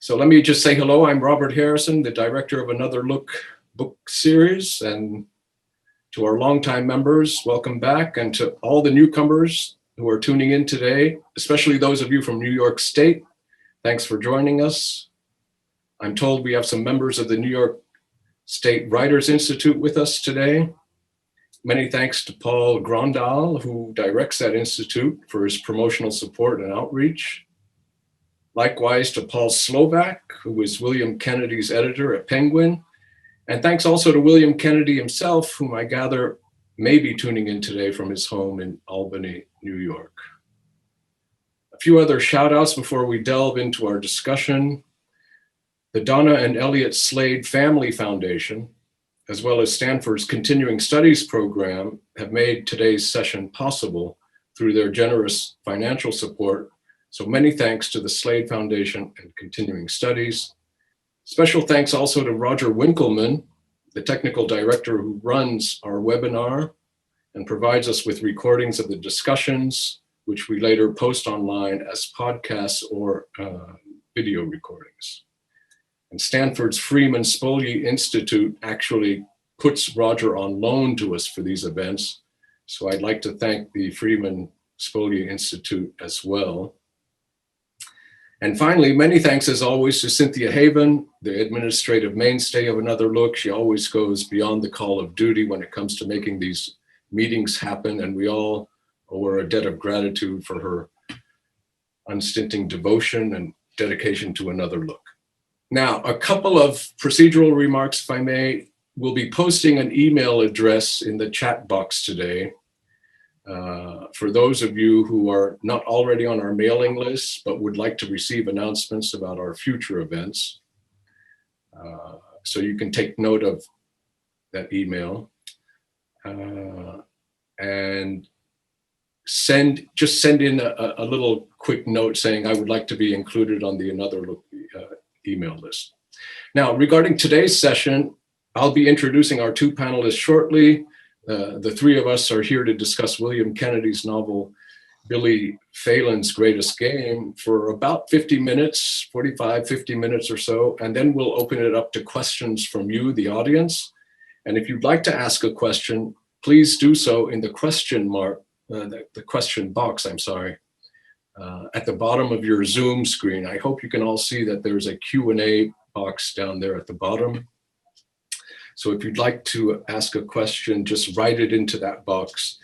So let me just say hello. I'm Robert Harrison, the director of Another Look book series. And to our longtime members, welcome back. And to all the newcomers who are tuning in today, especially those of you from New York State, thanks for joining us. I'm told we have some members of the New York State Writers Institute with us today. Many thanks to Paul Grandal, who directs that institute, for his promotional support and outreach. Likewise to Paul Slovak, who is William Kennedy's editor at Penguin. And thanks also to William Kennedy himself, whom I gather may be tuning in today from his home in Albany, New York. A few other shout outs before we delve into our discussion. The Donna and Elliot Slade Family Foundation, as well as Stanford's Continuing Studies program, have made today's session possible through their generous financial support. So many thanks to the Slade Foundation and Continuing Studies. Special thanks also to Roger Winkleman, the technical director who runs our webinar and provides us with recordings of the discussions, which we later post online as podcasts or video recordings. And Stanford's Freeman Spogli Institute actually puts Roger on loan to us for these events. So I'd like to thank the Freeman Spogli Institute as well. And finally, many thanks as always to Cynthia Haven, the administrative mainstay of Another Look. She always goes beyond the call of duty when it comes to making these meetings happen. And we all owe her a debt of gratitude for her unstinting devotion and dedication to Another Look. Now, a couple of procedural remarks, if I may. We'll be posting an email address in the chat box today. For those of you who are not already on our mailing list, but would like to receive announcements about our future events. So you can take note of that email and send in a little quick note saying I would like to be included on the Another Look email list. Now, regarding today's session, I'll be introducing our two panelists shortly. The three of us are here to discuss William Kennedy's novel, Billy Phelan's Greatest Game, for about 50 minutes, 45, 50 minutes or so, and then we'll open it up to questions from you, the audience. And if you'd like to ask a question, please do so in the question box, at the bottom of your Zoom screen. I hope you can all see that there's a Q&A box down there at the bottom. So if you'd like to ask a question, just write it into that box.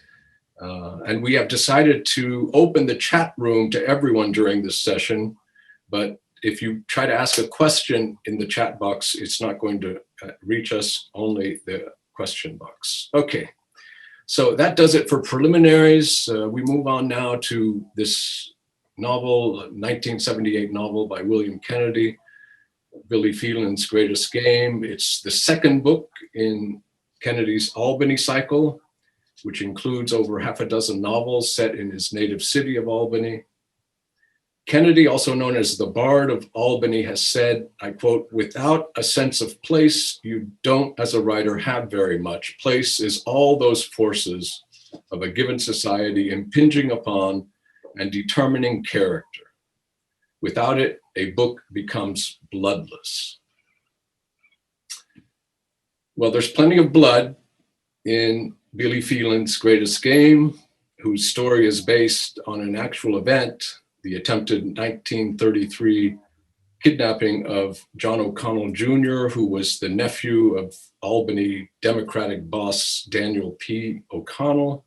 And we have decided to open the chat room to everyone during this session. But if you try to ask a question in the chat box, it's not going to reach us, only the question box. Okay, so that does it for preliminaries. We move on now to this novel, 1978 novel by William Kennedy, Billy Phelan's Greatest Game. It's the second book in Kennedy's Albany cycle, which includes over half a dozen novels set in his native city of Albany. Kennedy, also known as the Bard of Albany, has said, I quote, "Without a sense of place, you don't, as a writer, have very much. Place is all those forces of a given society impinging upon and determining character. Without it, a book becomes bloodless." Well, there's plenty of blood in Billy Phelan's Greatest Game, whose story is based on an actual event, the attempted 1933 kidnapping of John O'Connell Jr., who was the nephew of Albany Democratic boss Daniel P. O'Connell.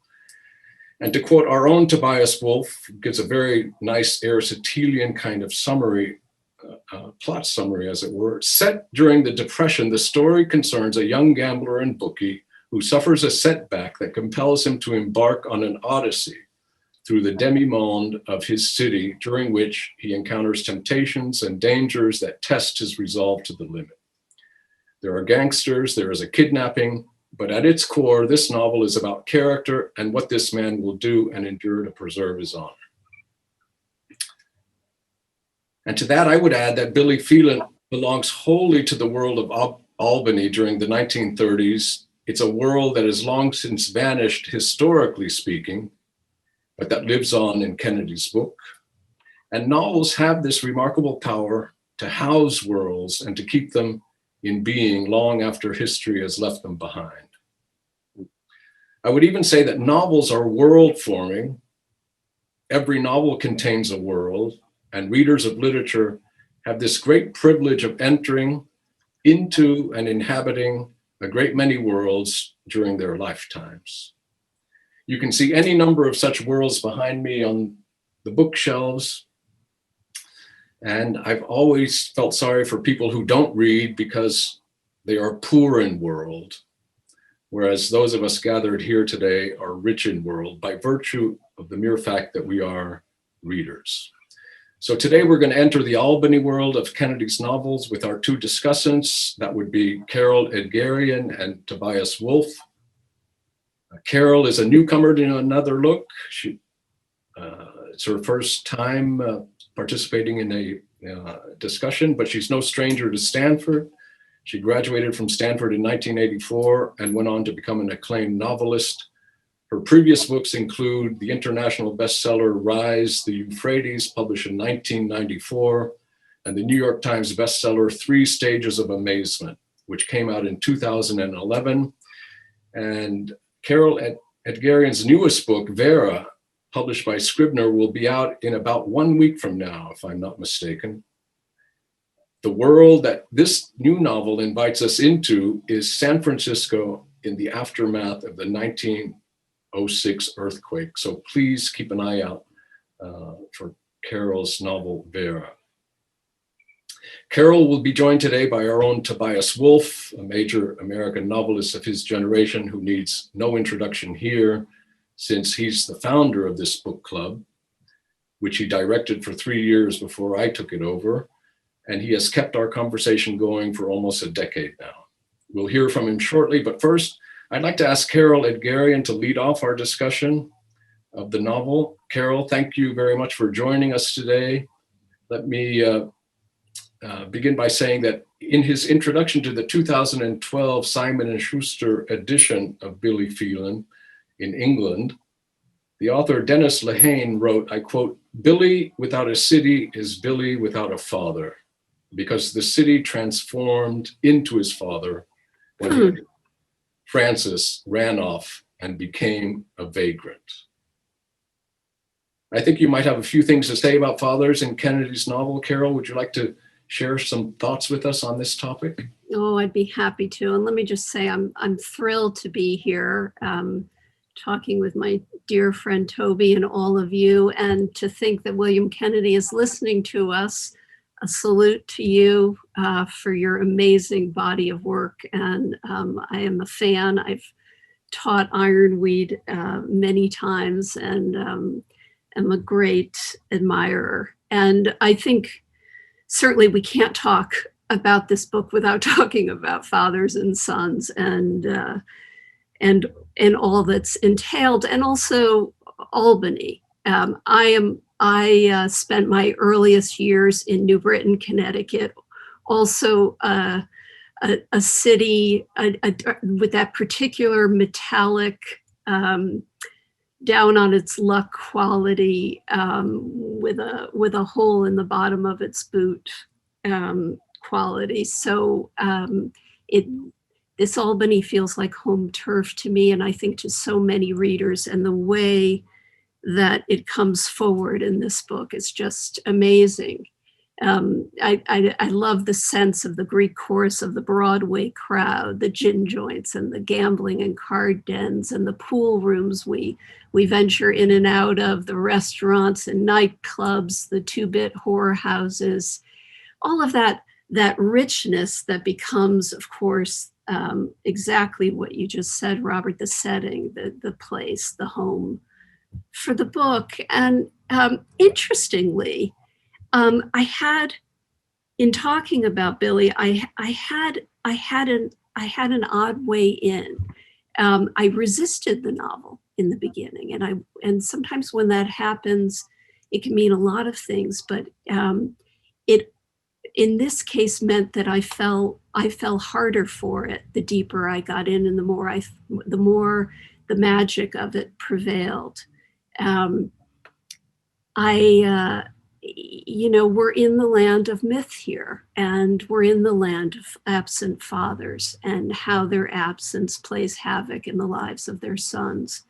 And to quote our own Tobias Wolff, gives a very nice Aristotelian kind of summary, plot summary as it were. Set during the Depression, the story concerns a young gambler and bookie who suffers a setback that compels him to embark on an odyssey through the demimonde of his city, during which he encounters temptations and dangers that test his resolve to the limit. There are gangsters, there is a kidnapping, but at its core, this novel is about character and what this man will do and endure to preserve his honor. And to that, I would add that Billy Phelan belongs wholly to the world of Albany during the 1930s. It's a world that has long since vanished, historically speaking, but that lives on in Kennedy's book. And novels have this remarkable power to house worlds and to keep them in being long after history has left them behind. I would even say that novels are world forming. Every novel contains a world, and readers of literature have this great privilege of entering into and inhabiting a great many worlds during their lifetimes. You can see any number of such worlds behind me on the bookshelves. And I've always felt sorry for people who don't read because they are poor in world, whereas those of us gathered here today are rich in world by virtue of the mere fact that we are readers. So today we're going to enter the Albany world of Kennedy's novels with our two discussants. That would be Carol Edgarian and Tobias Wolff. Carol is a newcomer to Another Look. It's her first time participating in a discussion, but she's no stranger to Stanford. She graduated from Stanford in 1984 and went on to become an acclaimed novelist. Her previous books include the international bestseller Rise the Euphrates, published in 1994, and the New York Times bestseller 3 Stages of Amazement, which came out in 2011. And Carol Edgarian's newest book, Vera, published by Scribner, will be out in about 1 week from now, if I'm not mistaken. The world that this new novel invites us into is San Francisco in the aftermath of the 1906 earthquake. So please keep an eye out for Carol's novel, Vera. Carol will be joined today by our own Tobias Wolff, a major American novelist of his generation who needs no introduction here, since he's the founder of this book club, which he directed for 3 years before I took it over. And he has kept our conversation going for almost a decade now. We'll hear from him shortly, but first, I'd like to ask Carol Edgarian to lead off our discussion of the novel. Carol, thank you very much for joining us today. Let me begin by saying that in his introduction to the 2012 Simon & Schuster edition of Billy Phelan in England, the author Dennis Lehane wrote, I quote, "Billy without a city is Billy without a father, because the city transformed into his father when Francis ran off and became a vagrant." I think you might have a few things to say about fathers in Kennedy's novel. Carol, would you like to share some thoughts with us on this topic? Oh, I'd be happy to. And let me just say, I'm thrilled to be here talking with my dear friend Toby and all of you, and to think that William Kennedy is listening to us. A salute to you for your amazing body of work. And I am a fan. I've taught Ironweed many times and am a great admirer. And I think certainly we can't talk about this book without talking about fathers and sons and all that's entailed, and also Albany. I spent my earliest years in New Britain, Connecticut, also a city with that particular metallic, down on its luck quality, with a hole in the bottom of its boot quality. So this Albany feels like home turf to me, and I think to so many readers, and the way that it comes forward in this book is just amazing. I love the sense of the Greek chorus of the Broadway crowd, the gin joints and the gambling and card dens and the pool rooms we venture in and out of, the restaurants and nightclubs, the two-bit whorehouses, all of that richness that becomes, of course, exactly what you just said, Robert, the setting, the place, the home for the book. And interestingly, I had, in talking about Billy, I had an odd way in. I resisted the novel in the beginning, and sometimes when that happens, it can mean a lot of things. But it, in this case, meant that I fell harder for it the deeper I got in, and the more the magic of it prevailed. we're in the land of myth here, and we're in the land of absent fathers and how their absence plays havoc in the lives of their sons.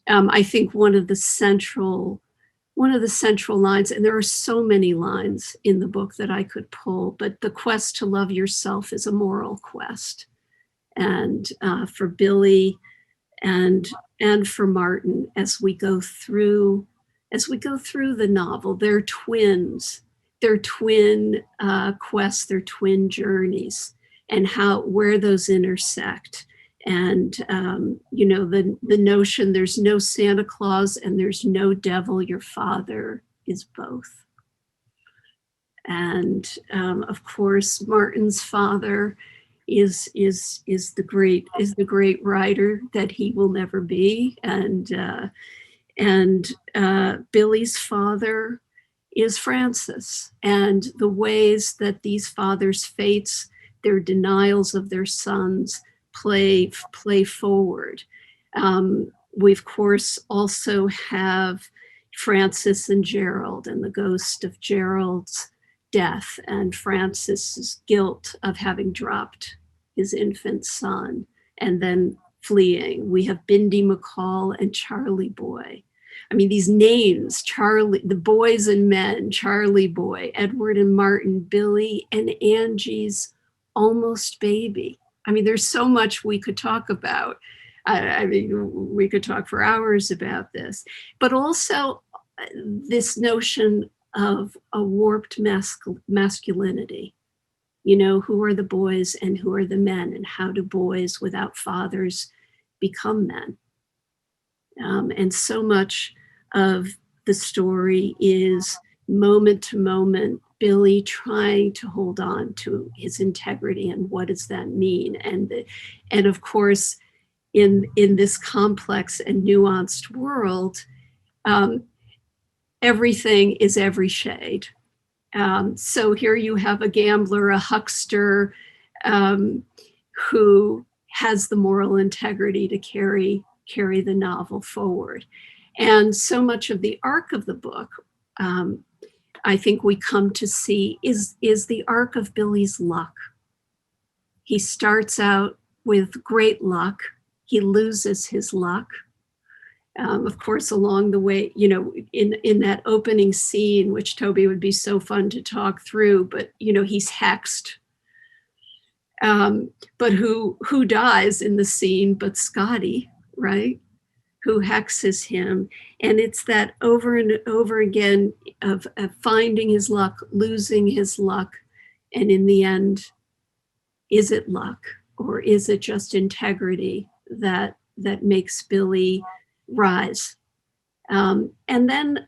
I think one of the central lines, and there are so many lines in the book that I could pull, but the quest to love yourself is a moral quest. And for Billy and for Martin, as we go through the novel, they're twins, they're twin quests, they're twin journeys, and where those intersect. And the notion there's no Santa Claus and there's no devil, your father is both. And of course, Martin's father is the great writer that he will never be, and Billy's father is Francis, and the ways that these fathers' fates, their denials of their sons, play forward. We of course also have Francis and Gerald, and the ghost of Gerald's death and Francis's guilt of having dropped his infant son and then fleeing. We have Bindi McCall and Charlie Boy. I mean, these names, Charlie, the boys and men, Charlie Boy, Edward and Martin, Billy, and Angie's almost baby. I mean, there's so much we could talk about. I mean, we could talk for hours about this, but also this notion of a warped masculinity. Who are the boys and who are the men, and how do boys without fathers become men? And so much of the story is moment to moment, Billy trying to hold on to his integrity, and what does that mean? And of course, in this complex and nuanced world, everything is every shade. So here you have a gambler, a huckster, who has the moral integrity to carry the novel forward. And so much of the arc of the book, I think we come to see is the arc of Billy's luck. He starts out with great luck. He loses his luck. Of course, along the way, in that opening scene, which Toby would be so fun to talk through, but he's hexed. But who dies in the scene but Scotty, right? Who hexes him. And it's that over and over again of finding his luck, losing his luck. And in the end, is it luck, or is it just integrity that makes Billy rise? And then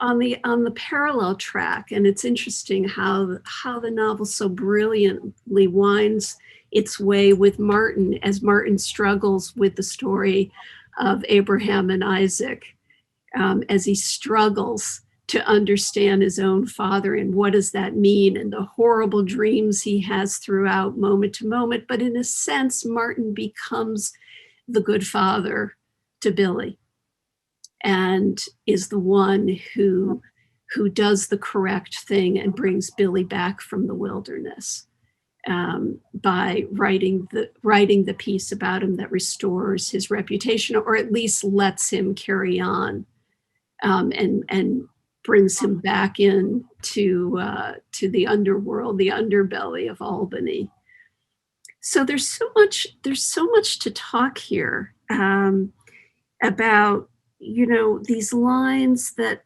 on the parallel track, and it's interesting how the novel so brilliantly winds its way with Martin, as Martin struggles with the story of Abraham and Isaac, as he struggles to understand his own father and what does that mean, and the horrible dreams he has throughout moment to moment. But in a sense, Martin becomes the good father to Billy, and is the one who does the correct thing and brings Billy back from the wilderness, by writing the piece about him that restores his reputation, or at least lets him carry on, and brings him back in to the underworld, the underbelly of Albany. So there's so much to talk here, about these lines that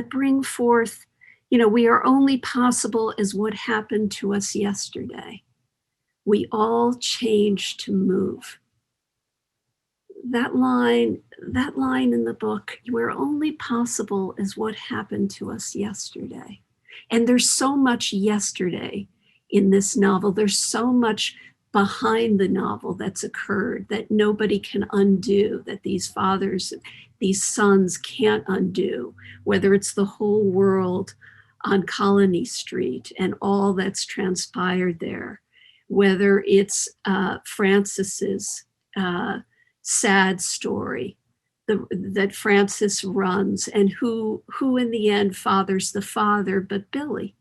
bring forth, we are only possible as what happened to us yesterday. We all change to move. That line in the book, we're only possible as what happened to us yesterday. And there's so much yesterday in this novel. There's so much behind the novel that's occurred that nobody can undo, that these fathers, these sons can't undo, whether it's the whole world on Colony Street and all that's transpired there, whether it's Francis's sad story, that Francis runs, and who in the end fathers the father, but Billy,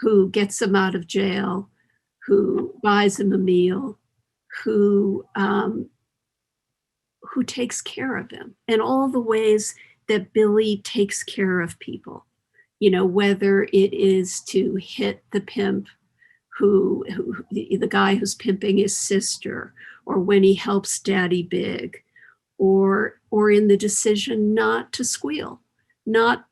who gets him out of jail, who buys him a meal, who takes care of him, and all the ways that Billy takes care of people, whether it is to hit the pimp, the guy who's pimping his sister, or when he helps Daddy Big, or in the decision not to squeal, not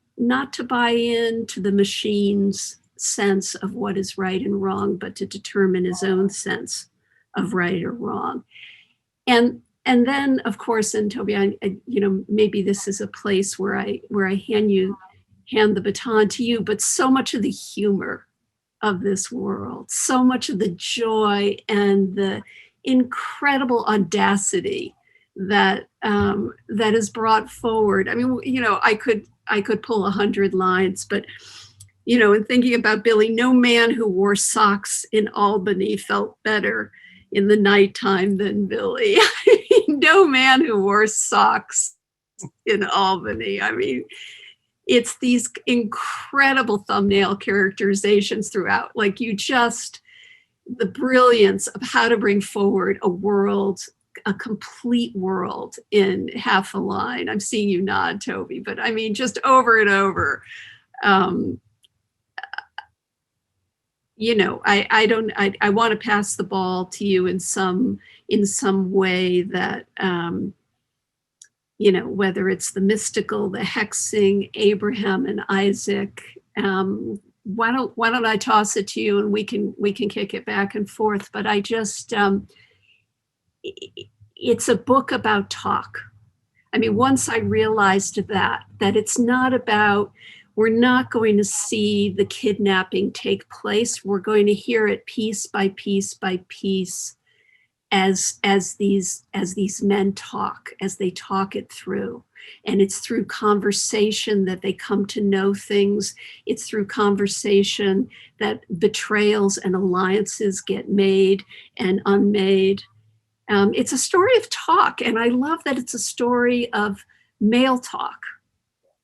to buy into the machine's sense of what is right and wrong, but to determine his own sense of right or wrong. And then, of course, and Toby, maybe this is a place where I hand the baton to you, but so much of the humor of this world, so much of the joy and the incredible audacity that is brought forward. I mean, I could pull 100 lines, but in thinking about Billy, no man who wore socks in Albany felt better in the nighttime than Billy. No man who wore socks in Albany. I mean, it's these incredible thumbnail characterizations throughout. Like the brilliance of how to bring forward a complete world in half a line. I'm seeing you nod, Toby, but I mean, just over and over. I want to pass the ball to you in some way that, whether it's the mystical, the hexing, Abraham and Isaac. Why don't I toss it to you and we can kick it back and forth? But I just, it's a book about talk. I mean, once I realized that it's not about, we're not going to see the kidnapping take place. We're going to hear it piece by piece by piece as these men talk, as they talk it through. And it's through conversation that they come to know things. It's through conversation that betrayals and alliances get made and unmade. It's a story of talk, and I love that it's a story of male talk.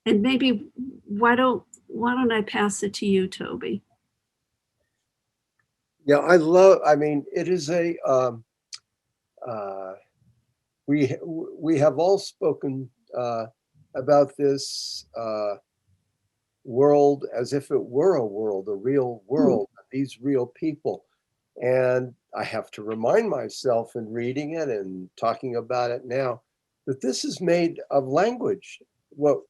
And maybe why don't I pass it to you, Toby? Yeah, I mean, it is we have all spoken about this world as if it were a world, a real world, these real people. And I have to remind myself in reading it and talking about it now that this is made of language. What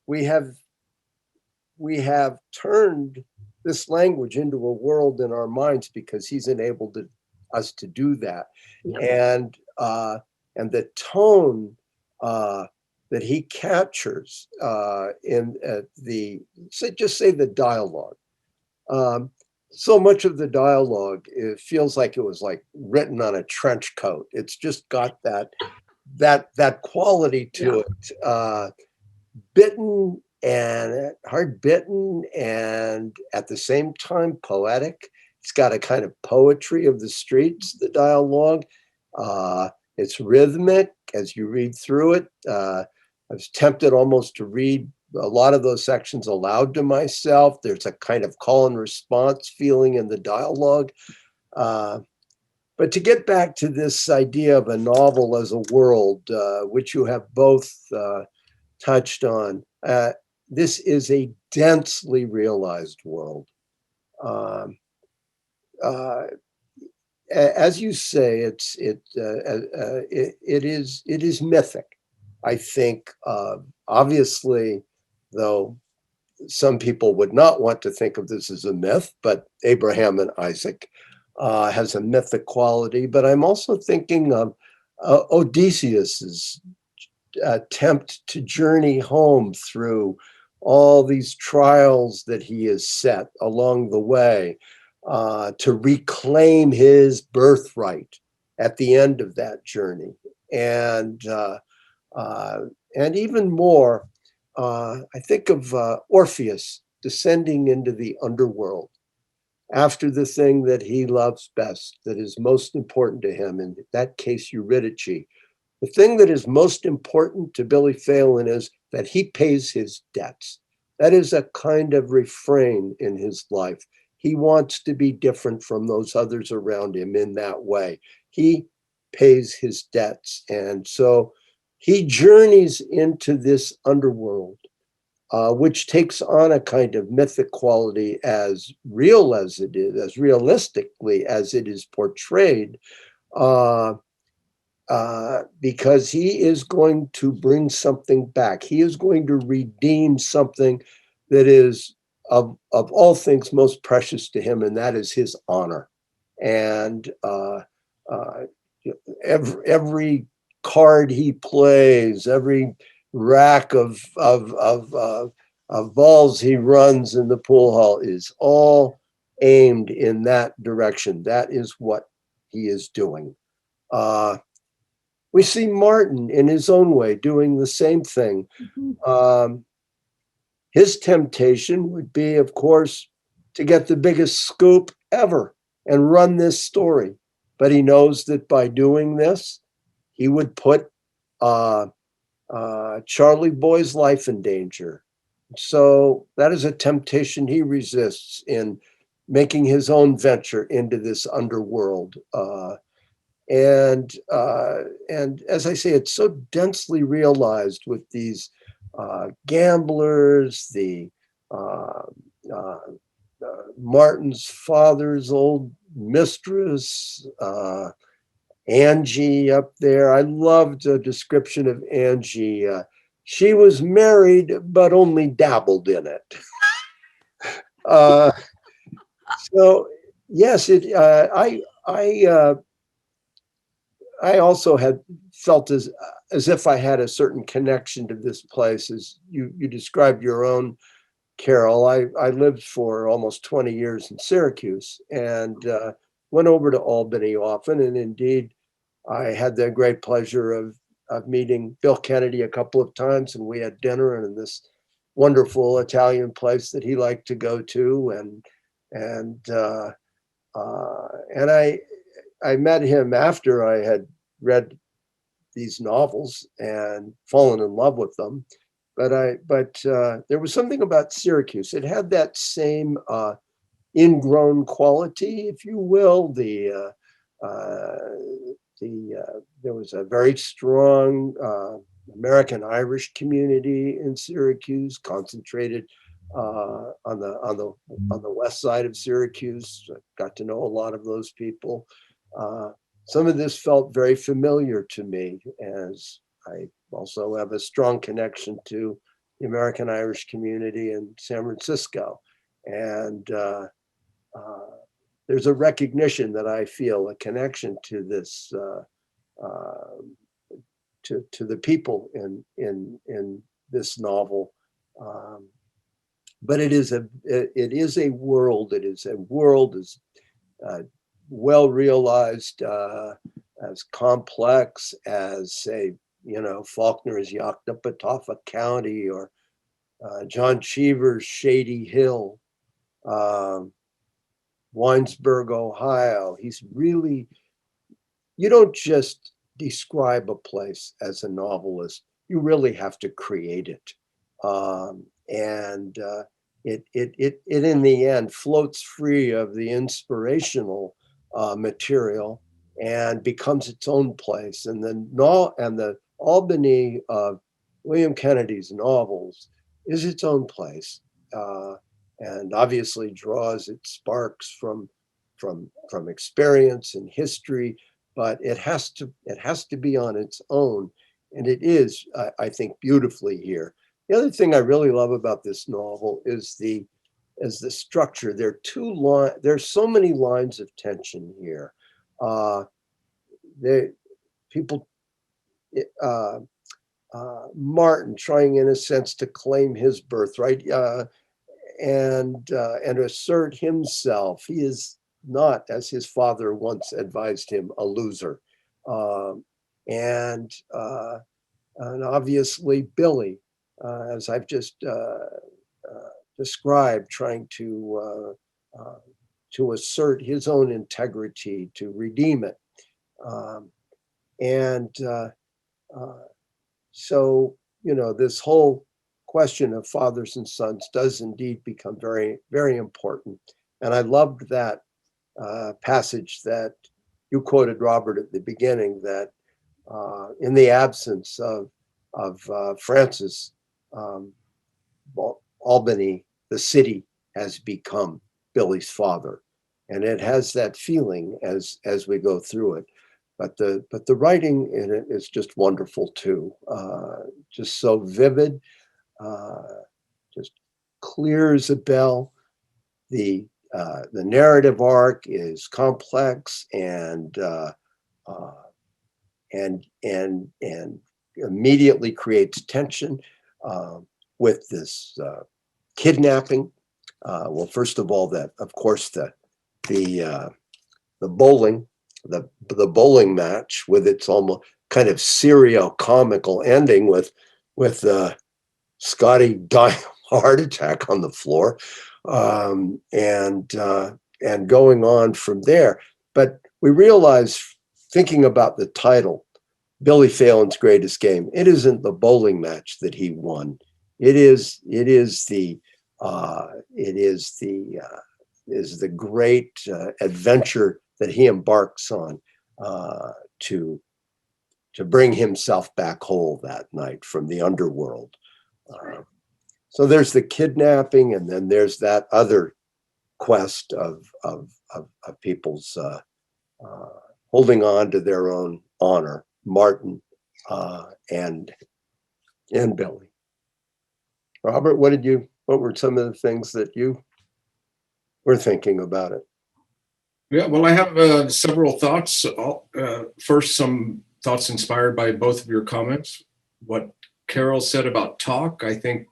we have turned this language into a world in our minds because he's enabled us to do that. Yep. And the tone that he captures in the dialogue. So much of the dialogue, it feels like it was like written on a trench coat. It's just got that quality to it, bitten and hard bitten, and at the same time poetic. It's got a kind of poetry of the streets, the dialogue. It's rhythmic as you read through it. I was tempted almost to read a lot of those sections aloud to myself. There's a kind of call and response feeling in the dialogue. But to get back to this idea of a novel as a world, which you have both touched on, this is a densely realized world. As you say, it is mythic. I think, obviously, though some people would not want to think of this as a myth, but Abraham and Isaac has a mythic quality. But I'm also thinking of Odysseus's attempt to journey home through all these trials that he has set along the way to reclaim his birthright at the end of that journey. And even more, I think of Orpheus descending into the underworld after the thing that he loves best, that is most important to him, in that case, Eurydice, the thing that is most important to Billy Phelan is that he pays his debts. That is a kind of refrain in his life. He wants to be different from those others around him in that way. He pays his debts. And so he journeys into this underworld, which takes on a kind of mythic quality as real as it is, as realistically as it is portrayed, because he is going to bring something back. He is going to redeem something that is of all things most precious to him, and that is his honor. And every card he plays, every rack of balls he runs in the pool hall is all aimed in that direction. That is what he is doing. We see Martin in his own way doing the same thing. His temptation would be, of course, to get the biggest scoop ever and run this story. But he knows that by doing this, he would put Charlie Boy's life in danger. So that is a temptation he resists in making his own venture into this underworld. And as I say, it's so densely realized with these gamblers, the Martin's father's old mistress, Angie up there. I loved the description of Angie. She was married, but only dabbled in it. So yes, I also had felt as if I had a certain connection to this place, as you described your own, Carol. I lived for almost 20 years in Syracuse and went over to Albany often. And indeed, I had the great pleasure of meeting Bill Kennedy a couple of times, and we had dinner in this wonderful Italian place that he liked to go to. And I met him after I had read these novels and fallen in love with them. But there was something about Syracuse. It had that same ingrown quality, if you will. There was a very strong American Irish community in Syracuse, concentrated on the west side of Syracuse. I got to know a lot of those people. Some of this felt very familiar to me, as I also have a strong connection to the American Irish community in San Francisco. And there's a recognition that I feel, a connection to this, to the people in this novel. But it is a world. It is a world as well realized, as complex as, say, Faulkner's Yoknapatawpha County, or John Cheever's Shady Hill, Winesburg, Ohio. He's really, you don't just describe a place as a novelist, you really have to create it. It in the end floats free of the inspirational material and becomes its own place. And the Albany of William Kennedy's novels is its own place, and obviously draws its sparks from experience and history, but it has to be on its own, and it is, I think, beautifully here. The other thing I really love about this novel is the structure. There's so many lines of tension here. Martin trying, in a sense, to claim his birthright and assert himself. He is not, as his father once advised him, a loser. And obviously Billy, as I've just described, trying to assert his own integrity, to redeem it. So, this whole question of fathers and sons does indeed become very, very important. And I loved that passage that you quoted, Robert, at the beginning, that in the absence of Francis, Albany, the city, has become Billy's father, and it has that feeling as we go through it. But the writing in it is just wonderful too, just so vivid, just clear as a bell. The narrative arc is complex and immediately creates tension with this kidnapping. Well, first of all, that of course the bowling, the bowling match with its almost kind of serio-comical ending with Scotty dying of a heart attack on the floor, and going on from there. But we realize, thinking about the title, Billy Phelan's Greatest Game, it isn't the bowling match that he won. It is the great adventure that he embarks on to bring himself back whole that night from the underworld. So there's the kidnapping, and then there's that other quest of people's holding on to their own honor, Martin and Billy. Robert, what were some of the things that you were thinking about it? Yeah, well, I have several thoughts. First, some thoughts inspired by both of your comments. What Carol said about talk, I think,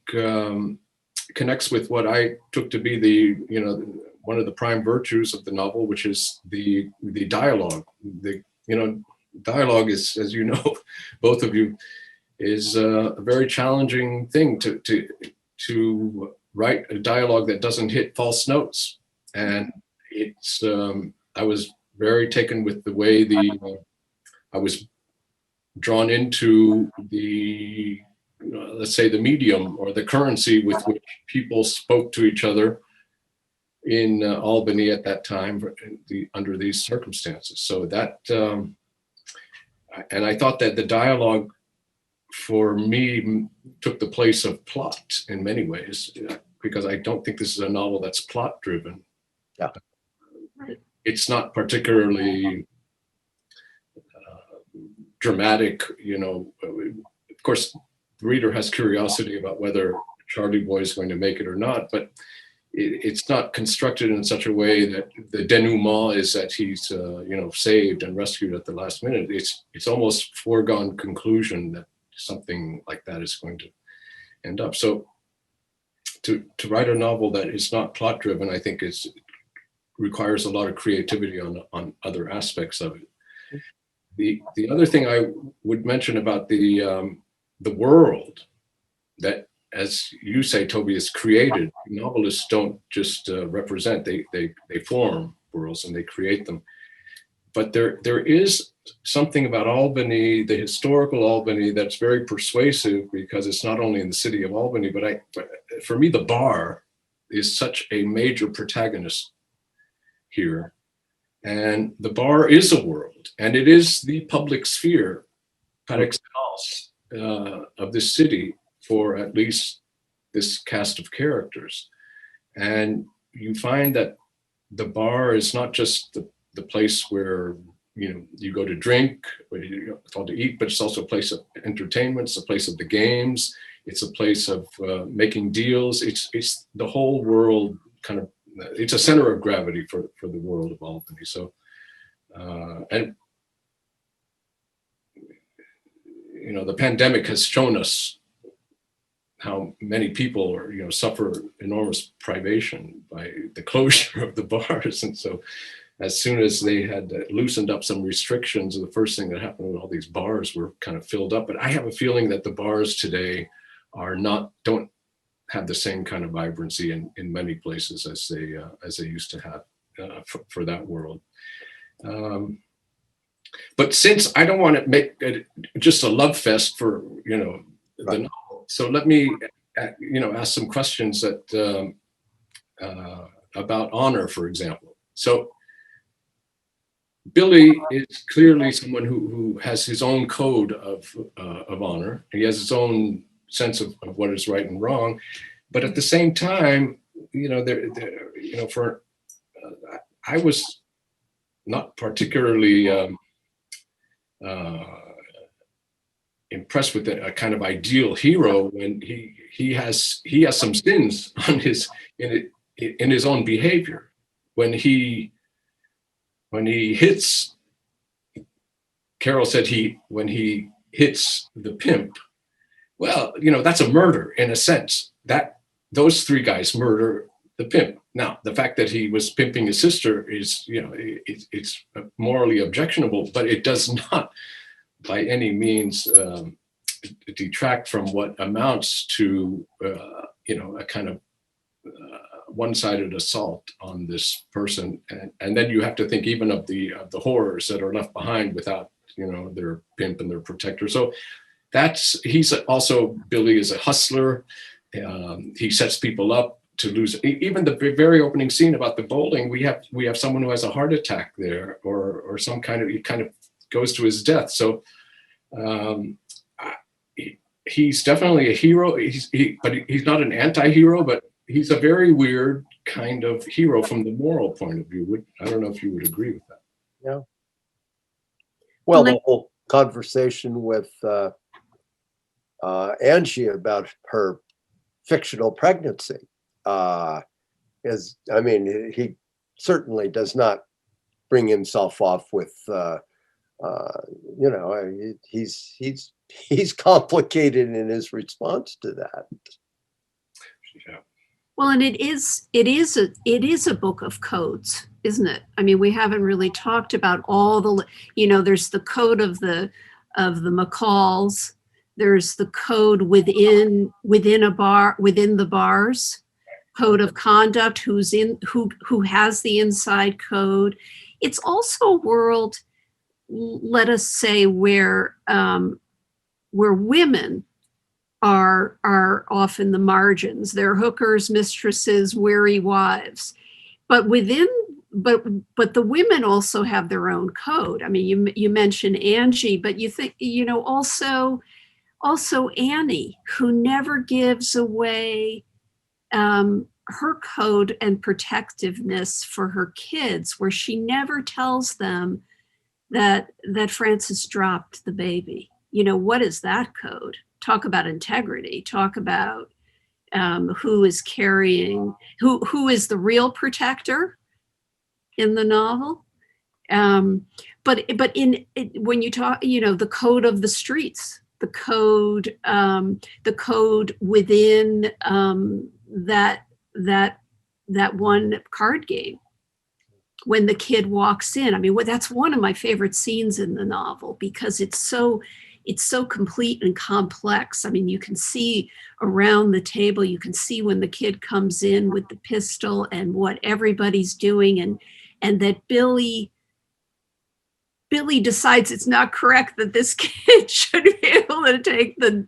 connects with what I took to be one of the prime virtues of the novel, which is the dialogue. Dialogue is, as you know, both of you, is a very challenging thing to write a dialogue that doesn't hit false notes. And it's I was very taken with the way I was drawn into the let's say the medium or the currency with which people spoke to each other in Albany at that time under these circumstances. So that and I thought that the dialogue for me took the place of plot in many ways, because I don't think this is a novel that's plot driven. Yeah. It's not particularly dramatic, of course, the reader has curiosity about whether Charlie Boy is going to make it or not, but it's not constructed in such a way that the denouement is that he's, saved and rescued at the last minute. It's almost foregone conclusion that something like that is going to end up. So to write a novel that is not plot driven, I think requires a lot of creativity on other aspects of it. The other thing I would mention about the world that, as you say, Tobias, created. Novelists don't just represent; they form worlds and they create them. But there is something about Albany, the historical Albany, that's very persuasive, because it's not only in the city of Albany, but for me, the bar is such a major protagonist here. And the bar is a world, and it is the public sphere par excellence of this city for at least this cast of characters. And you find that the bar is not just the place where you go to drink, where you go to eat, but it's also a place of entertainment. It's a place of the games. It's a place of making deals. It's the whole world kind of. It's a center of gravity for the world of Albany. So, and the pandemic has shown us how many people suffer enormous privation by the closure of the bars. And so as soon as they had loosened up some restrictions, the first thing that happened was all these bars were kind of filled up. But I have a feeling that the bars today don't have the same kind of vibrancy in many places as they used to have for that world. But since I don't want to make it just a love fest for, the Right. novel, so let me, ask some questions that about honor, for example. So Billy is clearly someone who has his own code of honor. He has his own sense of what is right and wrong. But at the same time, I was not particularly impressed with a kind of ideal hero when he has some sins on in his own behavior. When he hits, Carol said when he hits the pimp, well, that's a murder in a sense. That those three guys murder the pimp. Now, the fact that he was pimping his sister is, it's morally objectionable, but it does not by any means detract from what amounts to, a kind of one-sided assault on this person. And then you have to think even of the horrors that are left behind without, their pimp and their protector. So Billy is a hustler. He sets people up to lose. Even the very opening scene about the bowling, we have someone who has a heart attack there, or some kind of, he kind of goes to his death. So he's definitely a hero. But he's not an anti-hero, but he's a very weird kind of hero from the moral point of view. I don't know if you would agree with that. Yeah. Well, the whole conversation with Angie about her fictional pregnancy he certainly does not bring himself off with, he's complicated in his response to that. Yeah. Well, and it is a book of codes, isn't it? I mean, we haven't really talked about all the, there's the code of the McCalls. There's the code within a bar, within the bars, code of conduct, who has the inside code. It's also a world, let us say, where women are often the margins. They're hookers, mistresses, weary wives. But but the women also have their own code. I mean, you mentioned Angie, but you think, also Annie, who never gives away her code and protectiveness for her kids, where she never tells them that Francis dropped the baby. What is that code? Talk about integrity. Talk about who is carrying, who is the real protector in the novel. But when you talk, the code of the streets, the code within that one card game, when the kid walks in. I mean, that's one of my favorite scenes in the novel, because it's so complete and complex. I mean, you can see around the table, you can see when the kid comes in with the pistol and what everybody's doing, and that Billy decides it's not correct that this kid should be able to take the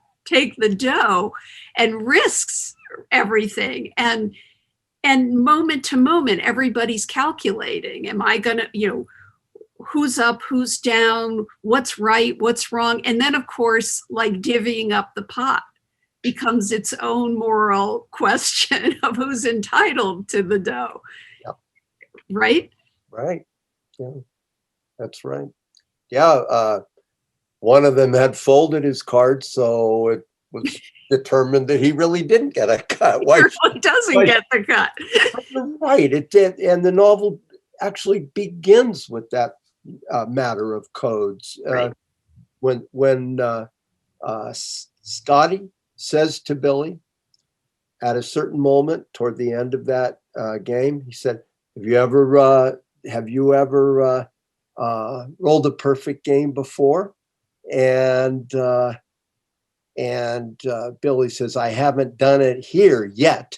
dough, and risks everything. And moment to moment, everybody's calculating. Am I gonna, who's up, who's down, what's right, what's wrong? And then, of course, like divvying up the pot becomes its own moral question of who's entitled to the dough. Yep. Right? Right. Yeah, that's right. Yeah. One of them had folded his cards, so it was determined that he really didn't get a cut. He really doesn't get the cut. Right. It did. And the novel actually begins with that matter of codes. Right. When Scotty says to Billy at a certain moment toward the end of that game, he said, have you ever rolled a perfect game before? And Billy says, I haven't done it here yet.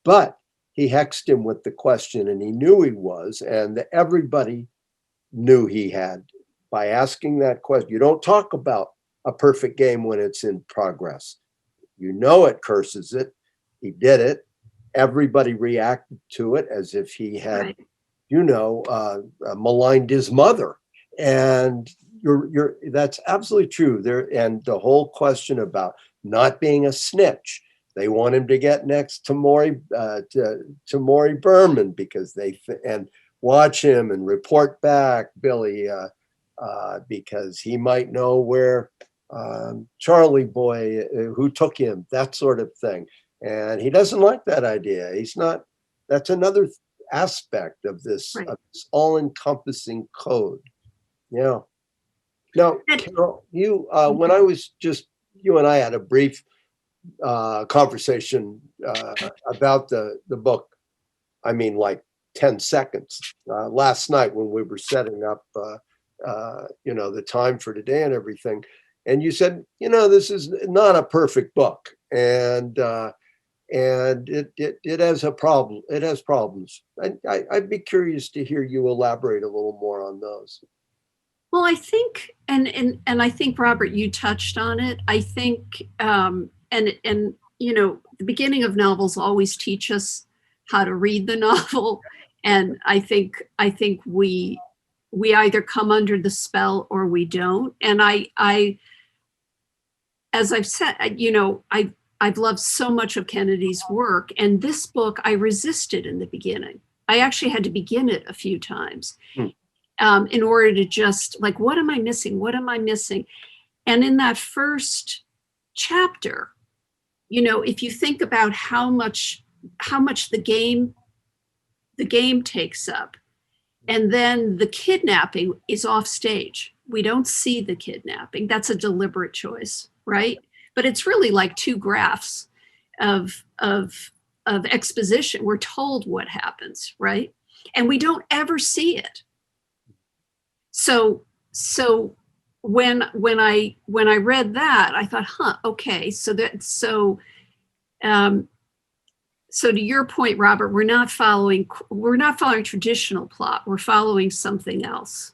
But he hexed him with the question, and he knew he was, and everybody knew he had by asking that question. You don't talk about a perfect game when it's in progress. You know it curses it. He did it. Everybody reacted to it as if he had, Right. maligned his mother. And that's absolutely true. And the whole question about not being a snitch. They want him to get next to Maury Berman because and watch him and report back, Billy, because he might know where Charlie boy, who took him, that sort of thing. And he doesn't like that idea. That's another aspect of this, Right. of this all-encompassing code. Yeah. Now, Carol, when I was you and I had a brief conversation about the book. I mean, like 10 seconds last night when we were setting up, the time for today and everything. And you said, this is not a perfect book, and it has a problem. It has problems. I'd be curious to hear you elaborate a little more on those. Well, I think, and I think, Robert, you touched on it. I think, the beginning of novels always teach us how to read the novel, and I think we either come under the spell or we don't. And I as I've said, I've loved so much of Kennedy's work, and this book I resisted in the beginning. I actually had to begin it a few times. In order to just like, what am I missing? What am I missing? And in that first chapter, if you think about how much the game takes up, and then the kidnapping is off stage. We don't see the kidnapping. That's a deliberate choice, right? But it's really like two graphs of exposition. We're told what happens, right? And we don't ever see it. So when I read that, I thought, okay. So to your point, Robert, we're not following traditional plot. We're following something else.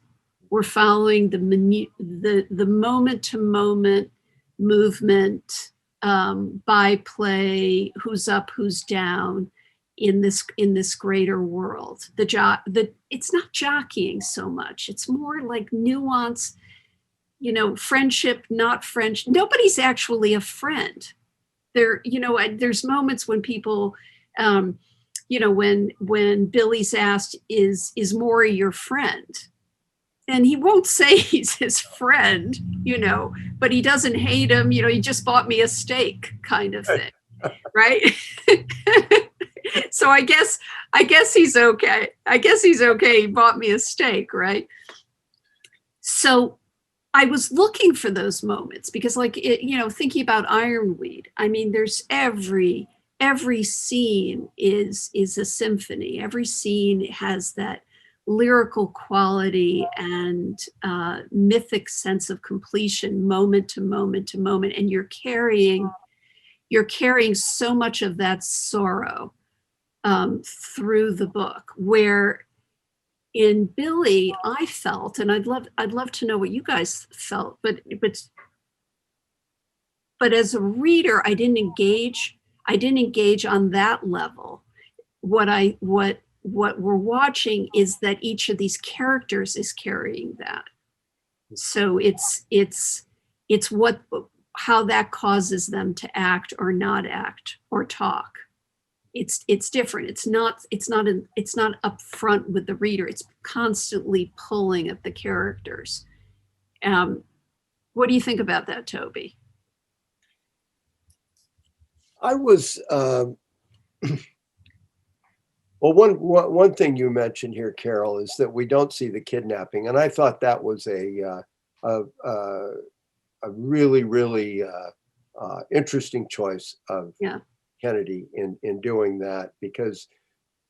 We're following the moment to moment movement, byplay, who's up, who's down in this greater world. It's not jockeying so much. It's more like nuance, friendship, not friendship. Nobody's actually a friend. There's moments when people, when Billy's asked, is Maury your friend? And he won't say he's his friend, but he doesn't hate him. He just bought me a steak kind of thing. Right. So I guess he's okay. He bought me a steak. Right. So I was looking for those moments because thinking about Ironweed, I mean, there's every scene is a symphony. Every scene has that lyrical quality and mythic sense of completion, moment to moment to moment. And you're carrying so much of that sorrow through the book, where in Billy, I felt, and I'd love to know what you guys felt, but as a reader, I didn't engage on that level. What we're watching is that each of these characters is carrying that. So it's how that causes them to act or not act or talk. It's different. It's not up front with the reader. It's constantly pulling at the characters. What do you think about that, Toby? I was well. One thing you mentioned here, Carol, is that we don't see the kidnapping, and I thought that was a really, really interesting choice of Kennedy in doing that, because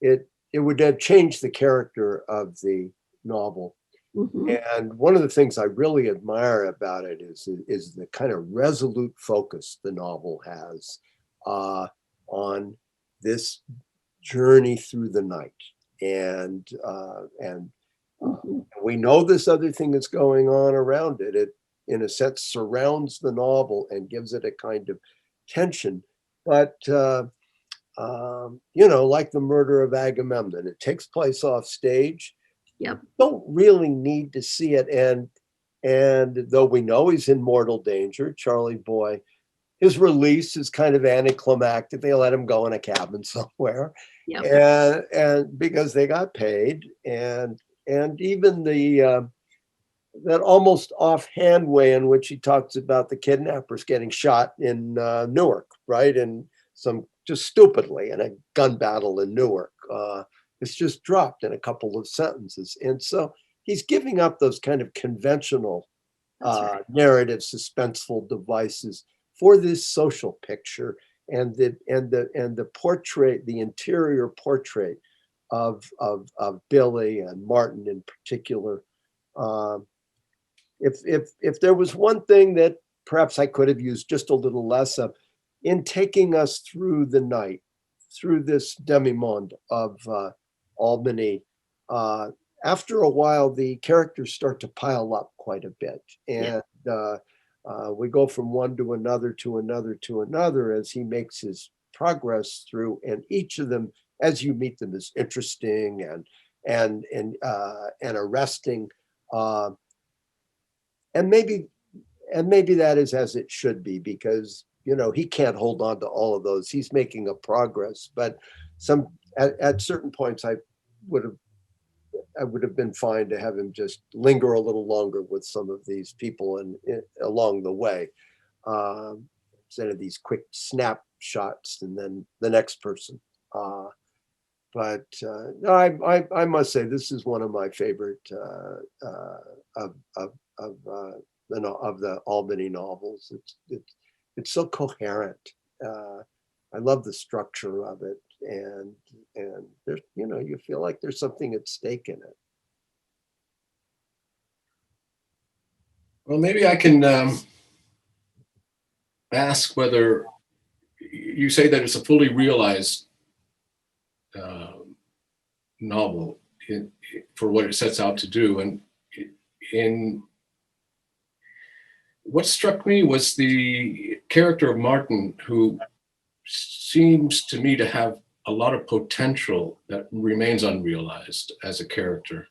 it would have changed the character of the novel. Mm-hmm. And one of the things I really admire about it is the kind of resolute focus the novel has on this journey through the night, and We know this other thing that's going on around it. It, in a sense, surrounds the novel and gives it a kind of tension. But you know, like the murder of Agamemnon, it takes place off stage. Yep. Don't really need to see it. And though we know he's in mortal danger, Charlie Boy, his release is kind of anticlimactic. They let him go in a cabin somewhere, Yep. and because they got paid, and even the that almost offhand way in which he talks about the kidnappers getting shot in Newark, right? And some just stupidly in a gun battle in Newark. It's just dropped in a couple of sentences. And so he's giving up those kind of conventional Right. narrative suspenseful devices for this social picture and the portrait, the interior portrait of Billy and Martin in particular. If there was one thing that perhaps I could have used just a little less of in taking us through the night, through this demimonde of Albany, after a while, the characters start to pile up quite a bit. And we go from one to another to another to another as he makes his progress through. And each of them, as you meet them, is interesting and arresting. And maybe that is as it should be, because you know he can't hold on to all of those. He's making a progress, but at certain points would have been fine to have him just linger a little longer with some of these people and along the way, instead of these quick snapshots and then the next person. But no, I must say this is one of my favorite of the Albany novels. It's so coherent. I love the structure of it, and there's, you know, you feel like there's something at stake in it. Well, maybe I can ask whether you say that it's a fully realized novel for what it sets out to do, and in what struck me was the character of Martin, who seems to me to have a lot of potential that remains unrealized as a character.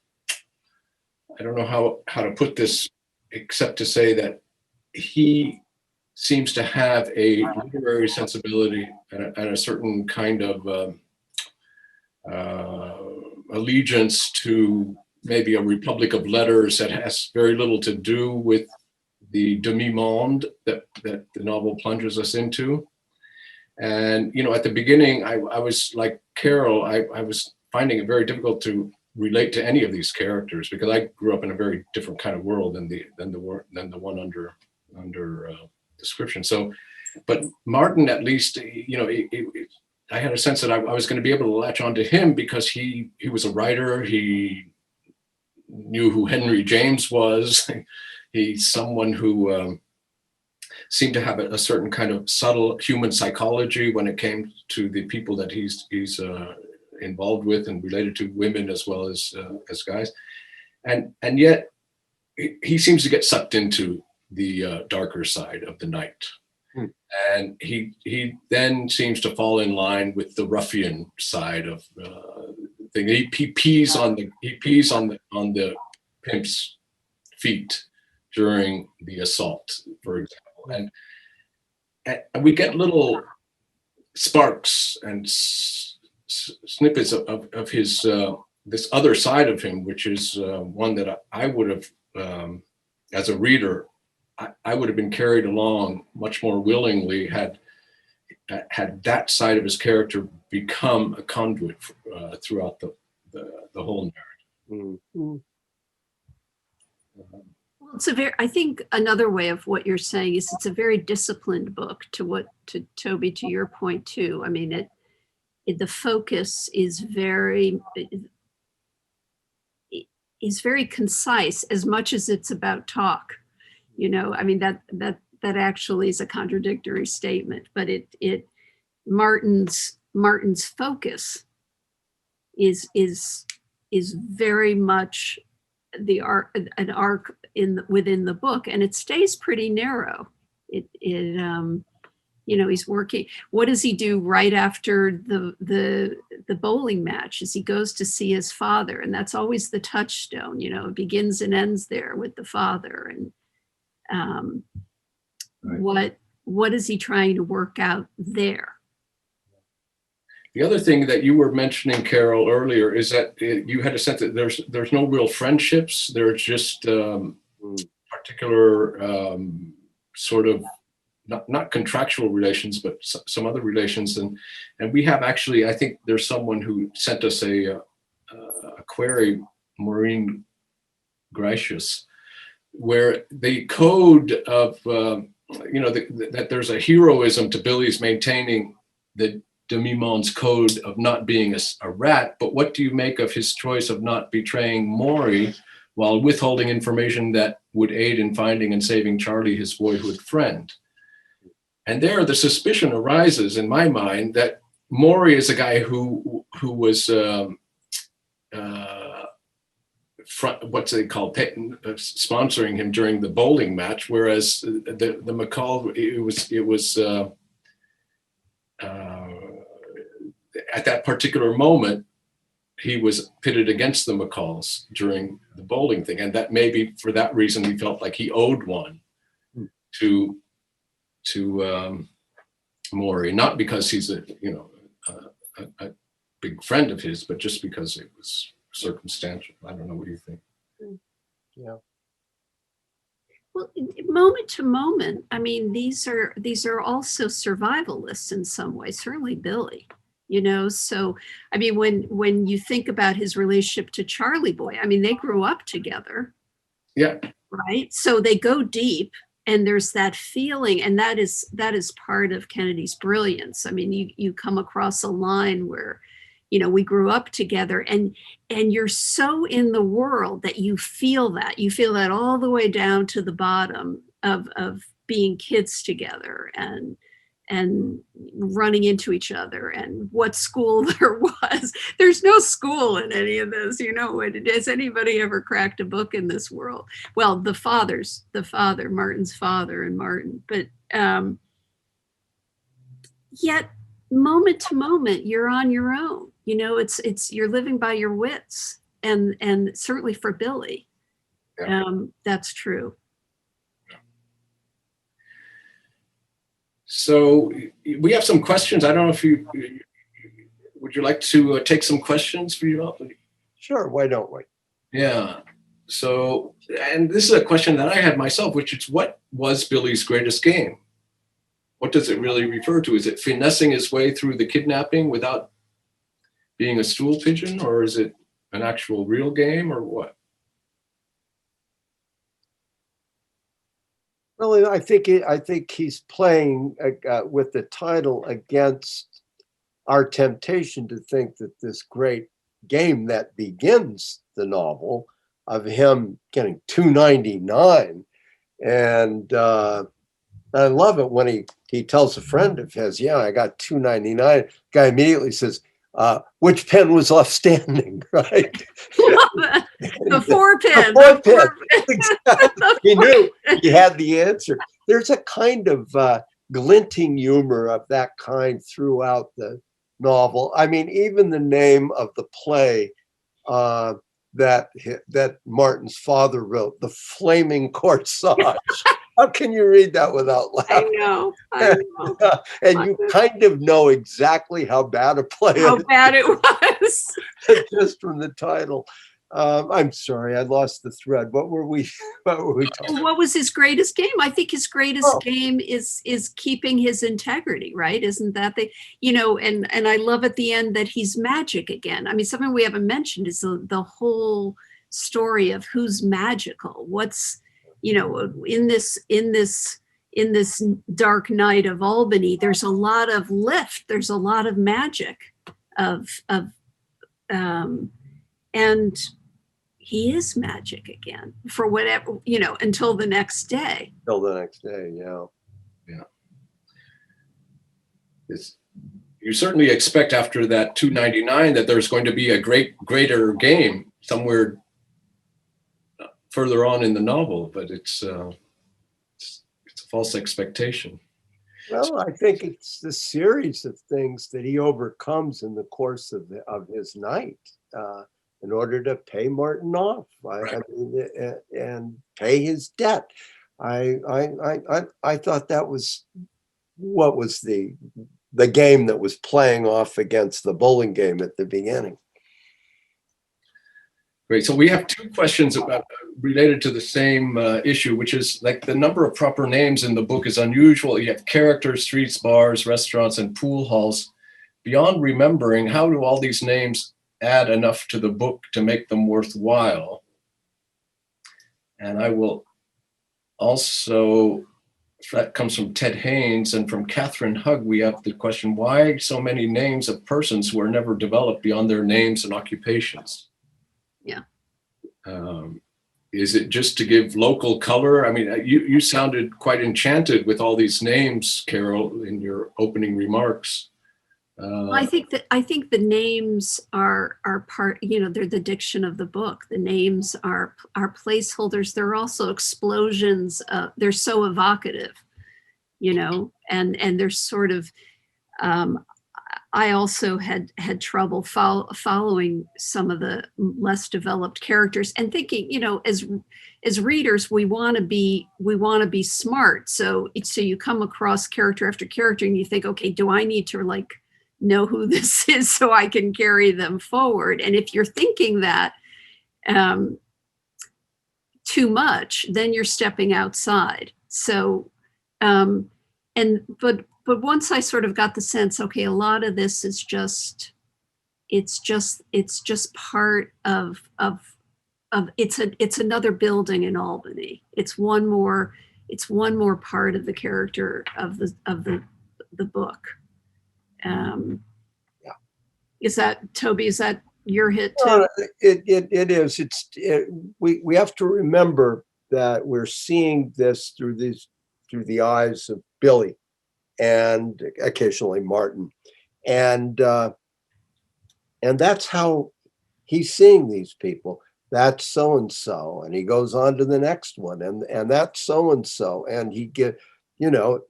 I don't know how to put this except to say that he seems to have a literary sensibility and a certain kind of allegiance to maybe a republic of letters that has very little to do with the demimonde that the novel plunges us into. And, you know, at the beginning, I was like Carol, I was finding it very difficult to relate to any of these characters because I grew up in a very different kind of world than the one under description. So, but Martin, at least, you know, I had a sense that I was going to be able to latch onto him because he was a writer. He knew who Henry James was. He's someone who seemed to have a certain kind of subtle human psychology when it came to the people that he's involved with and related to, women as well as guys. And yet he seems to get sucked into the darker side of the night. And he then seems to fall in line with the ruffian side of thing. He pees on the pimp's feet during the assault, for example, and we get little sparks and snippets of his this other side of him, which is one that I would have, as a reader, I would have been carried along much more willingly had that side of his character become a conduit throughout the whole narrative. Mm-hmm. Well, I think another way of what you're saying is it's a very disciplined book to Toby, to your point too. I mean, the focus is very concise as much as it's about talk. You know, I mean, that actually is a contradictory statement, but Martin's focus is very much an arc within the book, and it stays pretty narrow. He's working. What does he do right after the bowling match? Is he goes to see his father, and that's always the touchstone. It begins and ends there with the father, and Right. what is he trying to work out there? The other thing that you were mentioning, Carol, earlier is that you had a sense that there's no real friendships. There's just particular sort of not contractual relations, but some other relations. And we have actually, I think there's someone who sent us a query, Maureen Gracious, where the code of, that there's a heroism to Billy's maintaining the demimonde's code of not being a rat, but what do you make of his choice of not betraying Maury while withholding information that would aid in finding and saving Charlie, his boyhood friend? And there the suspicion arises in my mind that Maury is a guy who was what's they call sponsoring him during the bowling match, whereas the McCall, it was at that particular moment, he was pitted against the McCalls during the bowling thing. And that maybe for that reason, he felt like he owed one to Maury, not because he's a big friend of his, but just because it was circumstantial. I don't know, what do you think? Yeah. Well, moment to moment, I mean, these are also survivalists in some way, certainly Billy, so I mean, when you think about his relationship to Charlie Boy, I mean, they grew up together. Yeah. Right. So they go deep, and there's that feeling, and that is part of Kennedy's brilliance. I mean, you come across a line where, we grew up together, and you're so in the world that you feel that all the way down to the bottom of being kids together and running into each other, and what school there was. There's no school in any of this. Has anybody ever cracked a book in this world? Well, Martin's father and Martin, but yet moment to moment, you're on your own. You're living by your wits, and certainly for Billy, that's true. So we have some questions. I don't know if would you like to take some questions for you all? Sure, why don't we? Yeah. So, and this is a question that I had myself, which is, what was Billy's greatest game? What does it really refer to? Is it finessing his way through the kidnapping without being a stool pigeon, or is it an actual real game, or what? Well, I think he's playing with the title against our temptation to think that this great game that begins the novel of him getting $2.99, and I love it when he tells a friend of his, "Yeah, I got $2.99." Guy immediately says, "Which pen was left standing?" Right? The 4-pin. The 4-pin. Exactly. He knew he had the answer. There's a kind of glinting humor of that kind throughout the novel. I mean, even the name of the play that Martin's father wrote, "The Flaming Corsage." How can you read that without laughing? I know. And you kind of know exactly how bad a play how bad it was. Just from the title. I'm sorry, I lost the thread. What were we talking? What was his greatest game? I think his greatest game is keeping his integrity, right? Isn't that and I love at the end that he's magic again. I mean, something we haven't mentioned is the whole story of who's magical. What's, in this dark night of Albany, there's a lot of lift, there's a lot of magic and he is magic again for whatever, until the next day. Until the next day, yeah. Yeah. You certainly expect after that $2.99 that there's going to be a greater game somewhere further on in the novel, but it's a false expectation. Well, I think it's the series of things that he overcomes in the course of his night in order to pay Martin off. I mean, and pay his debt. I thought that was what was the game that was playing off against the bowling game at the beginning. Great. So we have two questions related to the same issue, which is like the number of proper names in the book is unusual. You have characters, streets, bars, restaurants, and pool halls. Beyond remembering, how do all these names add enough to the book to make them worthwhile? And I will also, that comes from Ted Haynes, and from Catherine Hugg, we have the question, why so many names of persons who are never developed beyond their names and occupations? Yeah. Is it just to give local color? I mean, you sounded quite enchanted with all these names, Carol, in your opening remarks. I think the names are part, they're the diction of the book. The names are placeholders. They're also explosions. They're so evocative, and they're sort of, I also had trouble following some of the less developed characters and thinking, as readers, we want to be smart. So you come across character after character and you think, okay, do I need to know who this is so I can carry them forward? And if you're thinking that too much, then you're stepping outside. So, but once I sort of got the sense, okay, a lot of this is it's just part of it's another building in Albany. It's one more part of the character of the book. Yeah. Is that, Toby, is that your hit too? Well, it is. We have to remember that we're seeing this through the eyes of Billy and occasionally Martin, and that's how he's seeing these people. That's so and so, and he goes on to the next one, and that's so and so, and he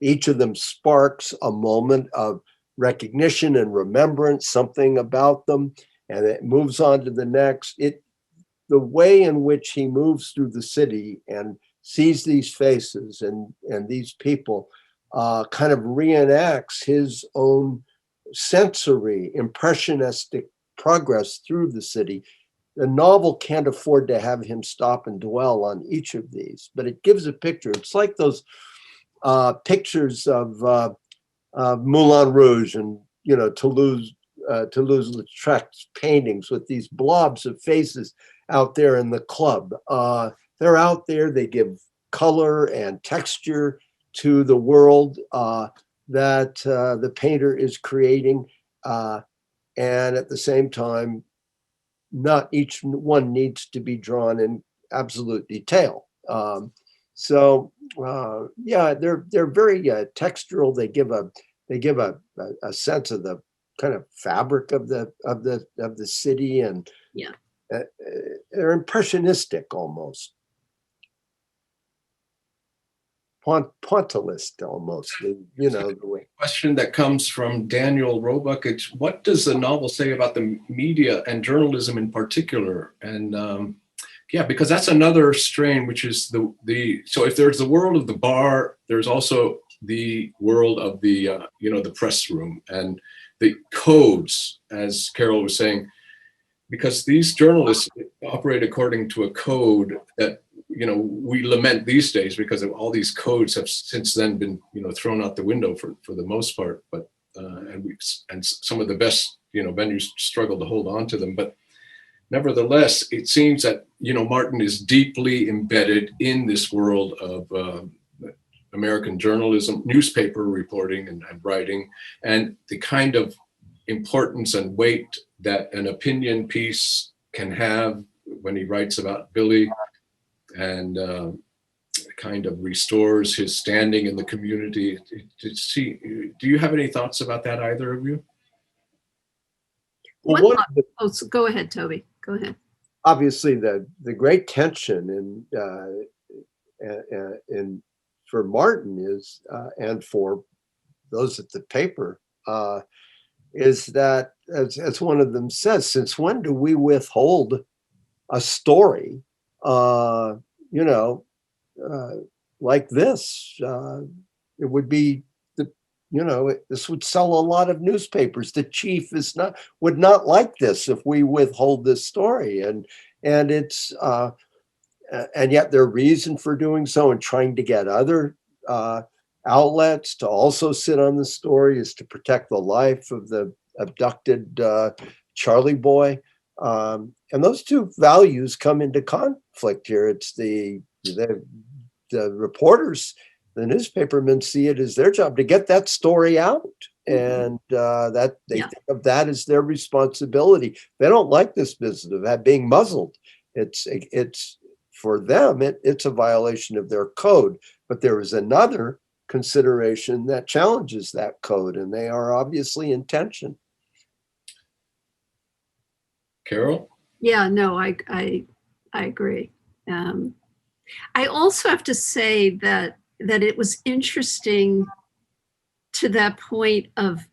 each of them sparks a moment of recognition and remembrance, something about them, and it moves on to the next. The way in which he moves through the city and sees these faces and these people kind of reenacts his own sensory, impressionistic progress through the city. The novel can't afford to have him stop and dwell on each of these, but it gives a picture. It's like those pictures of Moulin Rouge and Toulouse-Lautrec's paintings with these blobs of faces out there in the club. They're out there. They give color and texture to the world that the painter is creating, and at the same time, not each one needs to be drawn in absolute detail. Yeah, they're very textural. They give a sense of the kind of fabric of the city, and yeah, they're impressionistic almost. Pointillist almost, the way. Question that comes from Daniel Roebuck. It's, what does the novel say about the media and journalism in particular? And yeah, because that's another strain, which is so if there's the world of the bar, there's also the world of the the press room and the codes, as Carol was saying, because these journalists operate according to a code that we lament these days, because of all these codes have since then been thrown out the window for the most part. But and some of the best venues struggle to hold on to them. But nevertheless, it seems that Martin is deeply embedded in this world of American journalism, newspaper reporting and writing, and the kind of importance and weight that an opinion piece can have when he writes about Billy, and kind of restores his standing in the community. Do you have any thoughts about that, either of you? Well, so go ahead, Toby. Go ahead. obviously the great tension in for Martin is, and for those at the paper, is that, as one of them says, since when do we withhold a story, you know, like this? It would be this would sell a lot of newspapers. The chief would not like this if we withhold this story, and it's and yet their reason for doing so and trying to get other outlets to also sit on the story is to protect the life of the abducted Charlie boy. And those two values come into conflict here. It's the reporters, the newspapermen see it as their job to get that story out. And that they think of that as their responsibility. They don't like this business of that being muzzled. It's for them, it's a violation of their code. But there is another consideration that challenges that code, and they are obviously in tension. Carol? Yeah, no, I agree. I also have to say that it was interesting to that point of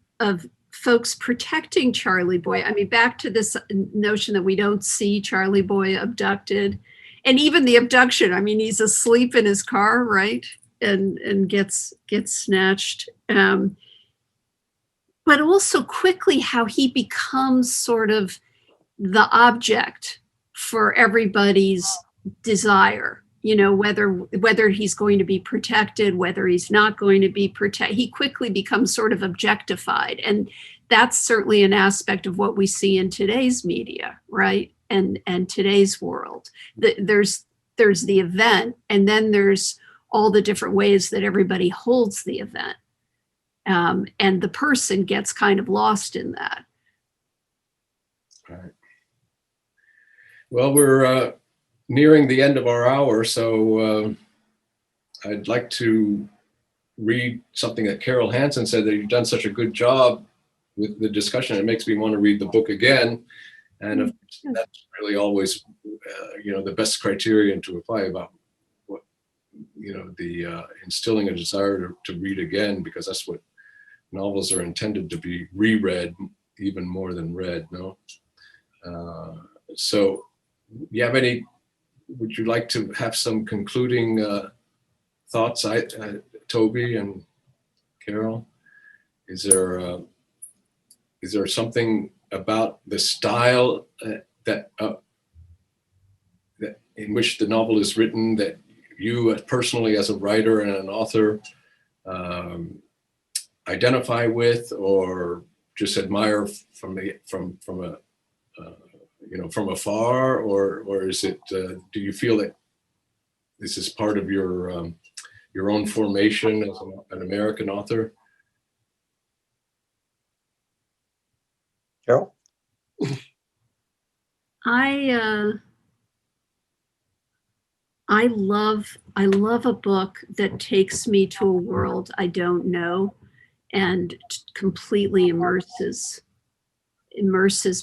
folks protecting Charlie Boy. I mean, back to this notion that we don't see Charlie Boy abducted, and even the abduction. I mean, he's asleep in his car, right, and gets snatched. But also quickly how he becomes sort of the object for everybody's desire, whether he's going to be protected, whether he's not going to be protected. He quickly becomes sort of objectified. And that's certainly an aspect of what we see in today's media, right? And today's world. There's the event, and then there's all the different ways that everybody holds the event. And the person gets kind of lost in that. All right. Well, we're nearing the end of our hour, so I'd like to read something that Carol Hansen said, that you've done such a good job with the discussion. It makes me want to read the book again. And that's really always, the best criterion to apply about what, the instilling a desire to read again, because that's what novels are intended to be reread even more than read, no? So would you like to have some concluding thoughts, Toby and Carol? Is there something about the style that in which the novel is written that you personally, as a writer and an author, identify with, or just admire from afar, or is it? Do you feel that this is part of your own formation as an American author? Carol? I love a book that takes me to a world I don't know and completely immerses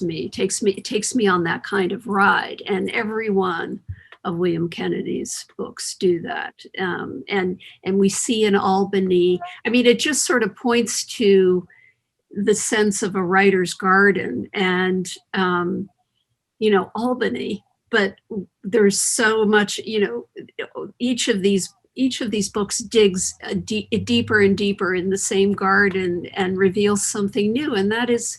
me, takes me on that kind of ride. And every one of William Kennedy's books do that. And we see in Albany, I mean, it just sort of points to the sense of a writer's garden and, Albany, but there's so much, each of these books digs deeper and deeper in the same garden and reveals something new. And that is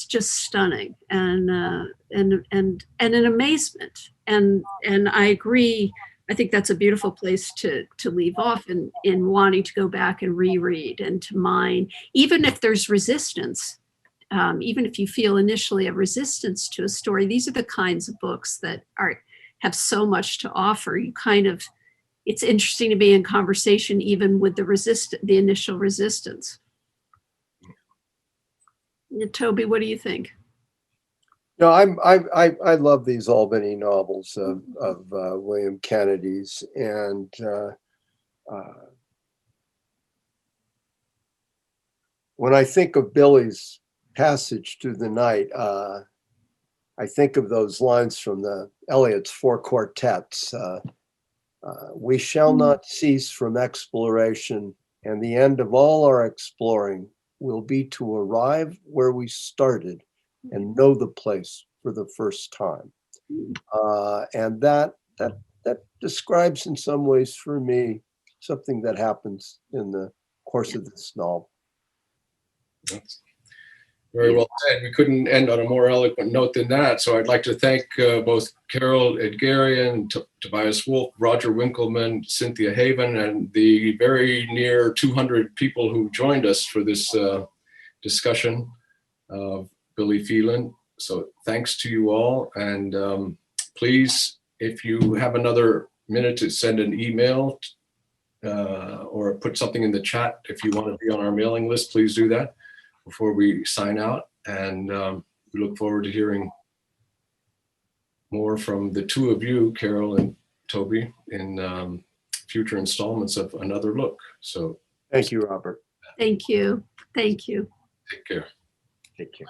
just stunning and an amazement. And I agree. I think that's a beautiful place to leave off in wanting to go back and reread and to mine, even if there's resistance. Even if you feel initially a resistance to a story, these are the kinds of books that have so much to offer. It's interesting to be in conversation even with the initial resistance. Toby, what do you think? No, I love these Albany novels of William Kennedy's, and when I think of Billy's passage through the night, I I think of those lines from the Eliot's Four Quartets. We shall not cease from exploration, and the end of all our exploring will be to arrive where we started and know the place for the first time. And that describes in some ways for me something that happens in the course of this novel. That's very well said. We couldn't end on a more eloquent note than that. So I'd like to thank both Carol Edgarian, Tobias Wolff, Roger Winkleman, Cynthia Haven, and the very near 200 people who joined us for this discussion of Billy Phelan. So thanks to you all. And please, if you have another minute to send an email or put something in the chat, if you want to be on our mailing list, please do that before we sign out. And we look forward to hearing more from the two of you, Carol and Toby, in future installments of Another Look. So thank you, Robert. Thank you. Thank you. take care. Take care.